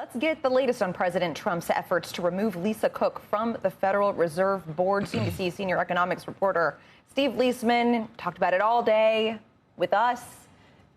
Let's get the latest on President Trump's efforts to remove Lisa Cook from the Federal Reserve Board. CNBC senior economics reporter Steve Liesman talked about it all day with us.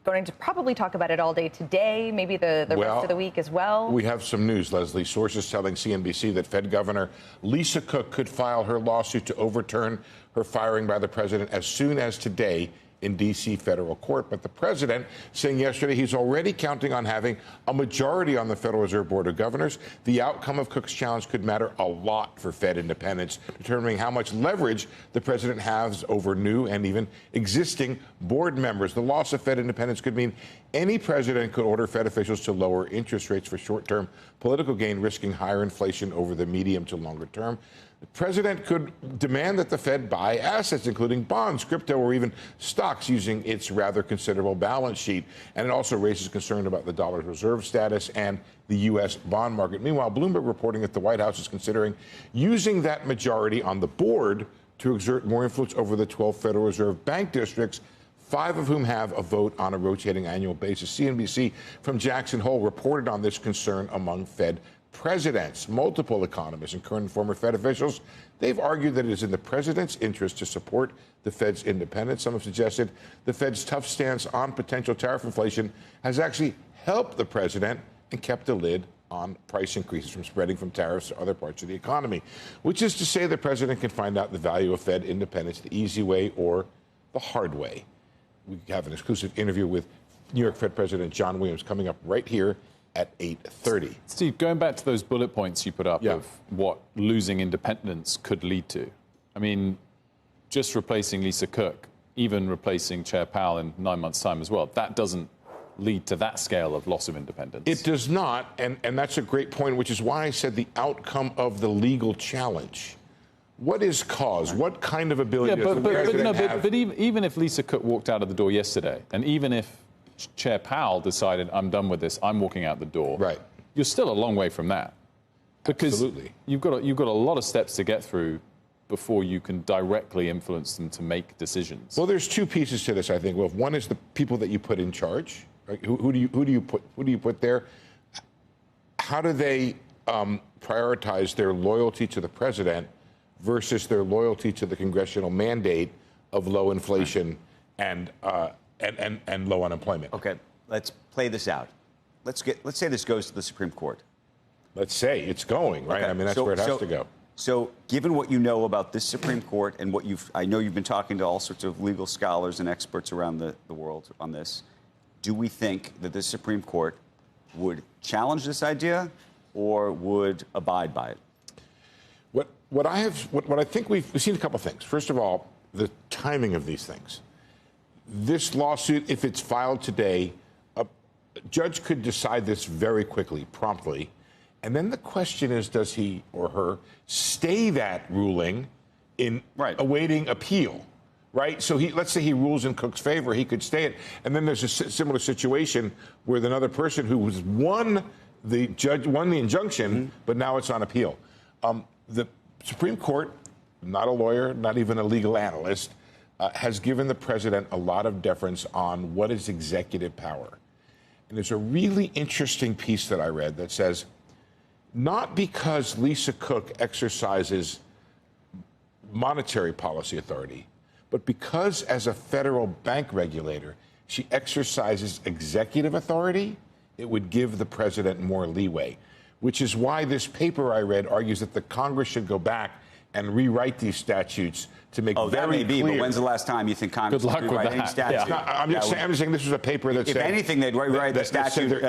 Going to probably talk about it all day today, maybe the rest of the week as well. We have some news, Leslie. Sources telling CNBC that Fed Governor Lisa Cook could file her lawsuit to overturn her firing by the president as soon as today in D.C. federal court. But the president saying yesterday he's already counting on having a majority on the Federal Reserve Board of Governors. The outcome of Cook's challenge could matter a lot for Fed independence, determining how much leverage the president has over new and even existing board members. The loss of Fed independence could mean any president could order Fed officials to lower interest rates for short-term political gain, risking higher inflation over the medium to longer term. The president could demand that the Fed buy assets, including bonds, crypto, or even stocks, using its rather considerable balance sheet. And it also raises concern about the dollar's reserve status and the U.S. bond market. Meanwhile, Bloomberg reporting that the White House is considering using that majority on the board to exert more influence over the 12 Federal Reserve bank districts, 5 of whom have a vote on a rotating annual basis. CNBC from Jackson Hole reported on this concern among Fed presidents. Multiple economists and current and former Fed officials, they've argued that it is in the president's interest to support the Fed's independence. Some have suggested the Fed's tough stance on potential tariff inflation has actually helped the president and kept a lid on price increases from spreading from tariffs to other parts of the economy, which is to say the president can find out the value of Fed independence the easy way or the hard way. We have an exclusive interview with New York Fed President John Williams coming up right here at 8:30. Steve, going back to those bullet points you put up of what losing independence could lead to. I mean, just replacing Lisa Cook, even replacing Chair Powell in 9 months' time as well, that doesn't lead to that scale of loss of independence. It does not, and that's a great point, which is why I said the outcome of the legal challenge. What is cause? What kind of ability does the president have? But even if Lisa Cook walked out of the door yesterday, and even if Chair Powell decided, I'm done with this, I'm walking out the door. Right. You're still a long way from that. Because Absolutely. you've got a lot of steps to get through before you can directly influence them to make decisions. Well, there's 2 pieces to this, I think. Well, one is the people that you put in charge. Right? Who do you put there? How do they prioritize their loyalty to the president versus their loyalty to the congressional mandate of low inflation and low unemployment? Okay, let's play this out. Let's say this goes to the Supreme Court. Let's say it's going, right? Okay. I mean, that's where it has to go. So, given what you know about this Supreme Court and what I know you've been talking to all sorts of legal scholars and experts around the world on this, do we think that this Supreme Court would challenge this idea or would abide by it? What I think we've seen a couple of things. First of all, the timing of these things. This lawsuit, if it's filed today, a judge could decide this very quickly, promptly. And then the question is, does he or her stay that ruling in awaiting appeal? Right? So let's say he rules in Cook's favor, he could stay it. And then there's a similar situation where another person who won the injunction, but now it's on appeal. The Supreme Court, not a lawyer, not even a legal analyst, has given the president a lot of deference on what is executive power. And there's a really interesting piece that I read that says, not because Lisa Cook exercises monetary policy authority, but because as a federal bank regulator, she exercises executive authority, it would give the president more leeway, which is why this paper I read argues that the Congress should go back and rewrite these statutes to make very clear. That may be, but when's the last time you think Congress would rewrite any statute? Yeah. I'm just saying this was a paper that said... If anything, they'd rewrite the statute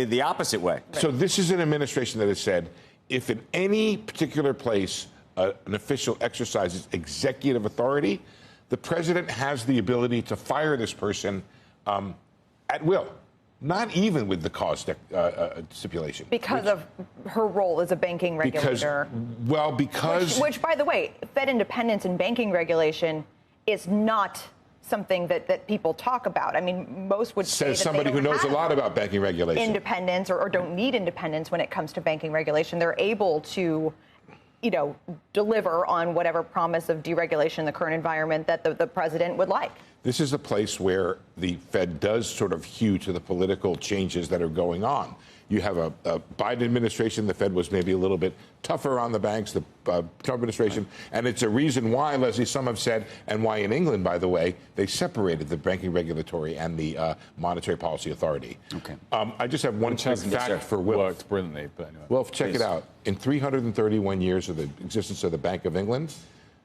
the opposite way. So this is an administration that has said, if in any particular place an official exercises executive authority, the president has the ability to fire this person at will. Not even with the cause stipulation. Because of her role as a banking regulator. Because... Which, by the way, Fed independence and banking regulation is not something that people talk about. I mean, most would say Says that somebody they who don't knows a lot about banking regulation. Independence or don't need independence when it comes to banking regulation. They're able to, deliver on whatever promise of deregulation in the current environment that the president would like. this is a place where the Fed does sort of hew to the political changes that are going on. You have a Biden administration. The Fed was maybe a little bit tougher on the banks, the Trump administration. Right. And it's a reason why, Leslie, some have said, and why in England, by the way, they separated the banking regulatory and the monetary policy authority. Okay. I just have one quick fact for Wilf. Worked brilliantly, but anyway. Wilf, check it out. In 331 years of the existence of the Bank of England,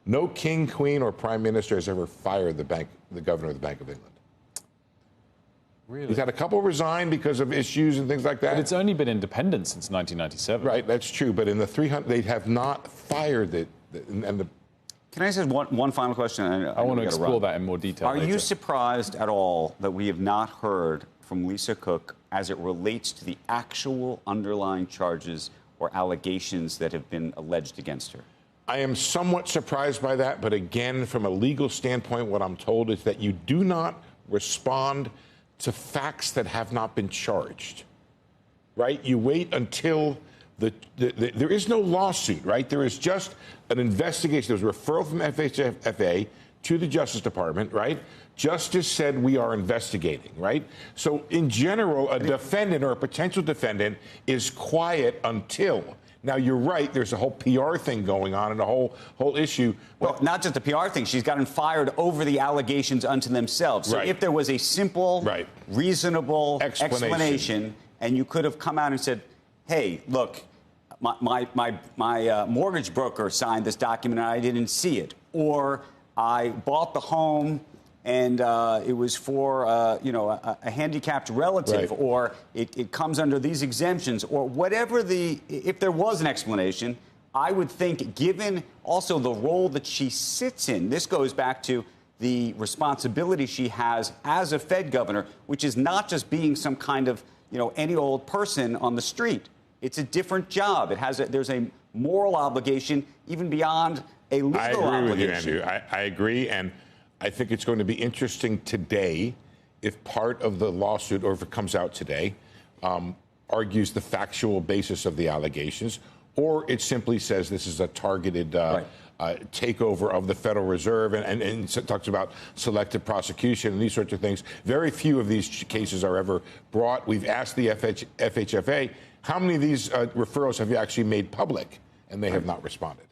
no king, queen, or prime minister has ever fired the governor of the Bank of England. Really? He's had a couple resign because of issues and things like that. But it's only been independent since 1997. Right, that's true. But in the 300, they have not fired it. Can I ask one final question? I want to explore that in more detail. Are you surprised at all that we have not heard from Lisa Cook as it relates to the actual underlying charges or allegations that have been alleged against her? I am somewhat surprised by that. But again, from a legal standpoint, what I'm told is that you do not respond to facts that have not been charged, right? You wait until there is no lawsuit, right? There is just an investigation. There was a referral from FHFA to the Justice Department, right? Justice said we are investigating, right? So in general, a defendant or a potential defendant is quiet until. Now, you're right. There's a whole PR thing going on and a whole issue. Well, not just the PR thing. She's gotten fired over the allegations unto themselves. So if there was a simple, reasonable explanation, and you could have come out and said, hey, look, my mortgage broker signed this document and I didn't see it. Or I bought the home and it was for a handicapped relative, or it comes under these exemptions, or whatever if there was an explanation, I would think, given also the role that she sits in, this goes back to the responsibility she has as a Fed governor, which is not just being some kind of any old person on the street. It's a different job. There's a moral obligation even beyond a legal obligation. I agree with you, Andrew. I agree, and I think it's going to be interesting today if part of the lawsuit, or if it comes out today, argues the factual basis of the allegations, or it simply says this is a targeted takeover of the Federal Reserve and talks about selective prosecution and these sorts of things. Very few of these cases are ever brought. We've asked the FHFA, how many of these referrals have you actually made public? And they have not responded.